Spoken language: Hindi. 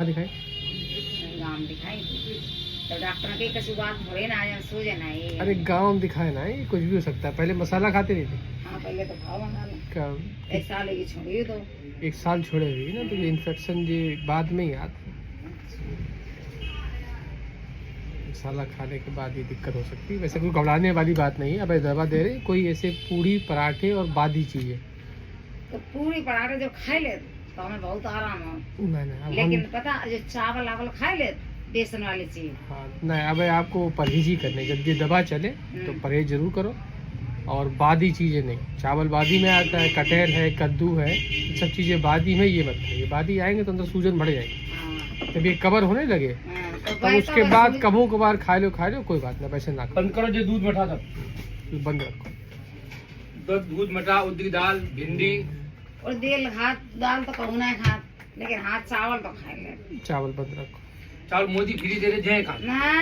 दिखाई गाँव दिखाई तो डॉक्टर के कछु बात भरे ना आज सोचे ना ये। अरे गांव में दिखाए ना, ये कुछ भी हो सकता है। पहले मसाला खाते नहीं थे हाँ पहले तो खाओ मसाला क्या? एक साल की छोड़ी तो 1 साल छोड़े हुई ना, तो ये इन्फेक्शन ये बाद में ही आता। मसाला खाने के बाद ये दिक्कत हो सकती है। वैसे कोई घबराने वाली बात नहीं है। अब दवा दे रहे कोई ऐसे पूरी पराठे और बादी चीजें तो पूरी पराठे जो खाई ले तो हमें बहुत आराम हो। नहीं, लेकिन पता जो चावल आवल खाई ले बेसन वाली चीज हाँ नहीं, अब आपको परहेज ही करने। जब ये दवा चले तो परहेज जरूर करो, और बादी चीजें नहीं। चावल बादी में आता है, कटहल है, कद्दू है, ये सब चीजें बादी में। ये मत खाइए, बादी आएंगे तो अंदर सूजन बढ़ जाएगी। हाँ, जब ये कवर होने लगे तो तब उसके बाद कभू कभार खा लो कोई बात नहीं, वैसे ना करो। बंद करो जो दूध मठा था, बंद रखो। दूध मठा, उड़द की दाल, भिंडी और दाल तो कहूँ ना खा, लेकिन हाथ चावल तो खाई ले। चावल बंद रखो। चावल मोदी फ्री दे रहे जय खा। ना